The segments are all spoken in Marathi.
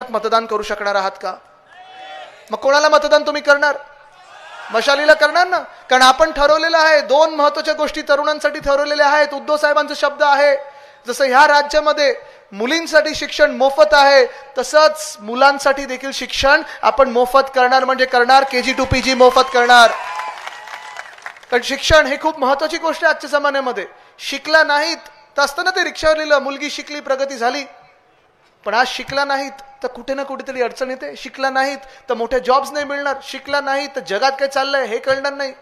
पारदर्शक मतदान करू शकणार आहात का? मग कोणाला मतदान तुम्ही करणार? मशालीला करणार ना. कारण आपण ठरवलेलं आहे, दोन महत्वाच्या गोष्टी तरुणांसाठी ठरवलेल्या आहेत. उद्धव साहेबांचा शब्द आहे, जसं ह्या राज्यामध्ये मुलींसाठी शिक्षण मोफत आहे तसंच मुलांसाठी देखील शिक्षण आपण मोफत करणार, म्हणजे करणार. KG to PG मोफत करणार. कारण शिक्षण हे खूप महत्वाची गोष्ट आहे आजच्या जमान्यामध्ये. शिकला नाहीत तर असतं ना ते रिक्षावर लिहिलं, मुलगी शिकली प्रगती झाली. पण आज शिकला नाहीत तर कुठे ना कुठेतरी अडचण येते. शिकला नाहीत तर मोठ्या जॉब्स नाही मिळणार. शिकला नाहीत तर जगात काय चाललंय हे कळणार नाही.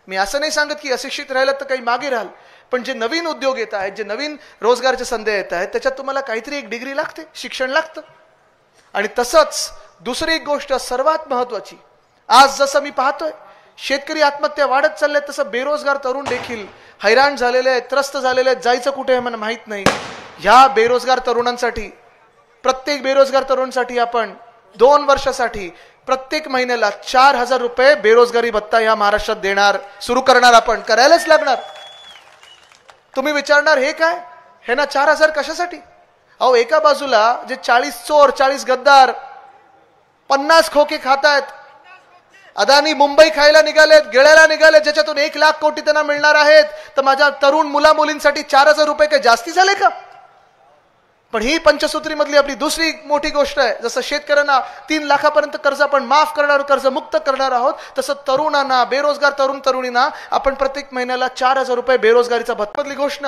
मी असं नाही सांगत की अशिक्षित राहिलं तर काही मागे राहाल, पण जे नवीन उद्योग येत आहेत, जे नवीन रोजगारच्या संधी येत आहेत, त्याच्यात तुम्हाला काहीतरी एक डिग्री लागते, शिक्षण लागतं. आणि तसंच दुसरी एक गोष्ट सर्वात महत्वाची, आज जसं मी पाहतोय शेतकरी आत्महत्या वाढत चालल्या, तसं बेरोजगार तरुण देखील हैराण झालेले आहेत, त्रस्त झालेले आहेत. जायचं कुठे हे मला माहित नाही. ह्या बेरोजगार तरुणांसाठी, प्रत्येक बेरोजगार तरुणांसाठी आपण 2 वर्षासाठी प्रत्येक महिन्याला 4,000 रुपये बेरोजगारी भत्ता ह्या महाराष्ट्रात देणार, सुरू करणार. आपण करायलाच लागणार. तुम्ही विचारणार हे काय, हे ना 4,000 कशासाठी? अहो, एका बाजूला जे 40 चोर, 40 गद्दार 50 खोके खातायत, अदानी मुंबई खायला निघालेत, गिळायला निघालेत, ज्याच्यातून 1 लाख कोटी त्यांना मिळणार आहेत, तर माझ्या तरुण मुला मुलींसाठी 4,000 रुपये काही जास्ती झाले का? पण ही पंचसूत्री मधली आपली दुसरी मोठी गोष्ट आहे. जसं शेतकऱ्यांना 3 लाखापर्यंत कर्ज आपण माफ करणार, कर्ज मुक्त करणार आहोत, तसं तरुणांना, बेरोजगार तरुण तरुणींना आपण प्रत्येक महिन्याला 4,000 रुपये बेरोजगारीचा भत्ता. मधली गोष्ट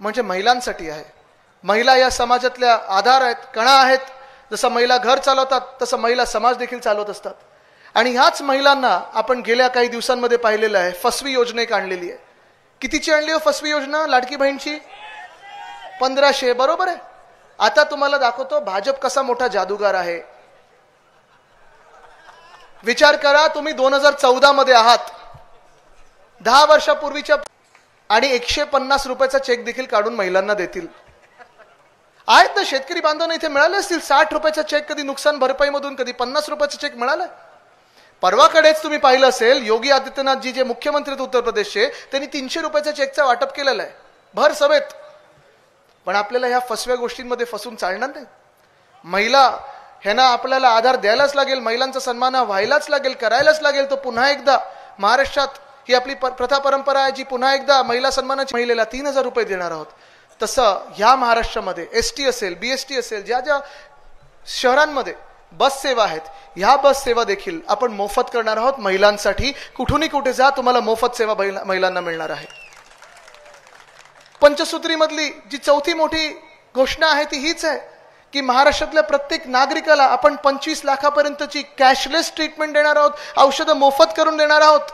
म्हणजे महिलांसाठी आहे. महिला या समाजातल्या आधार आहेत, कणा आहेत. जसं महिला घर चालवतात तसं महिला समाज देखील चालवत असतात. आणि ह्याच महिलांना आपण गेल्या काही दिवसांमध्ये पाहिलेलं आहे, फसवी योजना एक आणलेली आहे. कितीची आणली हो फसवी योजना? लाडकी बहीणची 1500, बरोबर आहे. आता तुम्हाला दाखवतो भाजप कसा मोठा जादूगार आहे. विचार करा, तुम्ही 2014 मध्ये आहात, 10 वर्षापूर्वीच्या, आणि 150 रुपयाचा चेक देखील काढून महिलांना देतील. आहेत ना शेतकरी बांधवांना इथे मिळाले असतील 60 रुपयाचा चेक, कधी नुकसान भरपाई मधून, कधी 50 रुपयाचा चेक मिळाला. परवाकडेच तुम्ही पाहिलं असेल, योगी आदित्यनाथजी जे मुख्यमंत्री आहेत उत्तर प्रदेशचे, त्यांनी 300 रुपयाच्या चेकचा वाटप केलेला आहे भर सभेत. पण आपल्याला ह्या फसव्या गोष्टींमध्ये फसून चालणार नाही. महिला ह्यांना आपल्याला आधार द्यायलाच लागेल, महिलांचा सन्मान व्हायलाच लागेल, करायलाच लागेल. तो पुन्हा एकदा महाराष्ट्रात ही आपली प्रथा परंपरा आहे, जी पुन्हा एकदा महिला सन्मानाची, महिलेला 3,000 रुपये देणार आहोत. तसं ह्या महाराष्ट्रामध्ये ST असेल, BST असेल, ज्या ज्या शहरांमध्ये बस सेवा आहेत, ह्या बस सेवा देखील आपण मोफत करणार आहोत महिलांसाठी. कुठूनही कुठे जा, तुम्हाला मोफत सेवा महिलांना मिळणार आहे. पंचसूत्री मधली जी चौथी मोठी घोषणा आहे ती हीच आहे की महाराष्ट्रातल्या प्रत्येक नागरिकाला आपण 25 लाखापर्यंतची कॅशलेस ट्रीटमेंट देणार आहोत, औषधं मोफत करून देणार आहोत.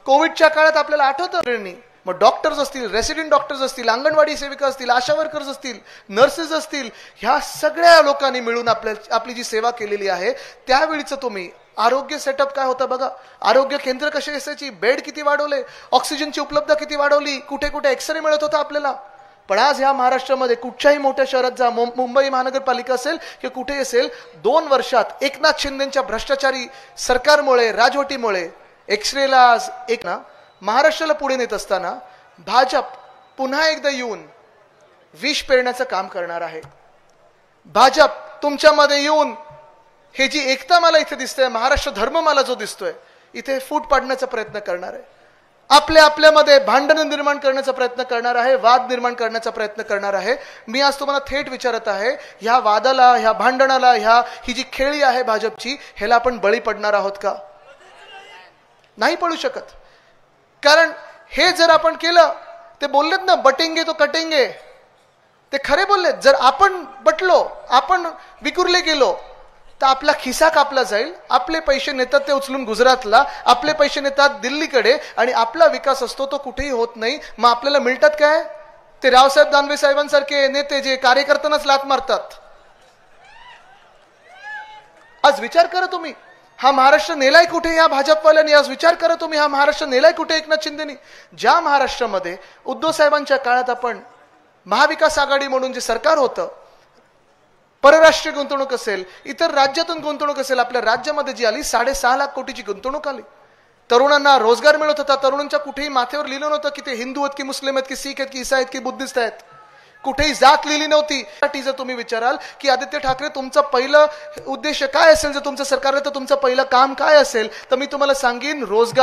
कोविडच्या काळात आपल्याला आठवतं, मग डॉक्टर्स असतील, रेसिडेंट डॉक्टर्स असतील, अंगणवाडी सेविका असतील, आशा वर्कर्स असतील, नर्सेस असतील, ह्या सगळ्या लोकांनी मिळून आपली जी सेवा केलेली आहे, त्यावेळीचं तुम्ही आरोग्य सेटअप काय होतं बघा. आरोग्य केंद्र कशी असायची, बेड किती वाढवले, ऑक्सिजनची उपलब्धता किती वाढवली, कुठे कुठे एक्सरे मिळत होता आपल्याला. पण आज ह्या महाराष्ट्रामध्ये कुठच्याही मोठ्या शहरात जा, मुंबई महानगरपालिका असेल की कुठेही असेल, 2 वर्षात एकनाथ शिंदेच्या भ्रष्टाचारी सरकारमुळे, राजवटीमुळे एक्सरेला एक ना महाराष्ट्राला पुढे नेत असताना भाजप पुन्हा एकदा येऊन विष पेरण्याचं काम करणार आहे. भाजप तुमच्यामध्ये येऊन हे जी एकता मला इथे दिसते, महाराष्ट्र धर्म मला जो दिसतोय, इथे फूट पाडण्याचा प्रयत्न करणार आहे. आपल्यामध्ये भांडण निर्माण करण्याचा प्रयत्न करणार आहे, वाद निर्माण करण्याचा प्रयत्न करणार आहे. मी आज तुम्हाला थेट विचारत आहे, ह्या वादाला, ह्या भांडणाला, ही जी खेळी आहे भाजपची, ह्याला आपण बळी पडणार आहोत का? नाही पडू शकत. कारण हे जर आपण केलं, ते बोललेत ना, बटेंगे तो कटेंगे, ते खरे बोललेत. जर आपण बटलो, आपण विखुरले गेलो, तर आपला खिसा कापला जाईल. आपले पैसे नेतात ते उचलून गुजरातला, आपले पैसे नेतात दिल्लीकडे, आणि आपला विकास असतो तो कुठेही होत नाही. मग आपल्याला मिळतात काय? ते रावसाहेब दानवे साहेबांसारखे नेते जे कार्यकर्त्यांनाच लाथ मारतात. आज विचार करा तुम्ही, हा महाराष्ट्र नेलाय कुठे या भाजपवाल्यांनी? आज विचार करा तुम्ही, हा महाराष्ट्र नेलाय कुठे एकनाथ शिंदेनी? ज्या महाराष्ट्रामध्ये उद्धव साहेबांच्या काळात आपण महाविकास आघाडी म्हणून जे सरकार होतं, परराष्ट्रीय गुंतवणूक असेल, इतर राज्यातून गुंतवणूक असेल, आपल्या राज्यामध्ये जी आली 6.5 लाख कोटीची गुंतवणूक आली. तरुणांना रोजगार मिळत होता. तरुणांच्या कुठेही माथ्यावर लिहिलं नव्हतं की ते हिंदू आहेत की मुस्लिम आहेत की सीख आहेत की ईसाई आहेत की बुद्धिस्ट आहेत. कुठेही जात लिहिली नव्हती. जर तुम्ही विचाराल की आदित्य ठाकरे तुमचं पहिलं उद्देश काय असेल, जर तुमचं सरकार आहे तर तुमचं पहिलं काम काय असेल, तर मी तुम्हाला सांगेन रोजगार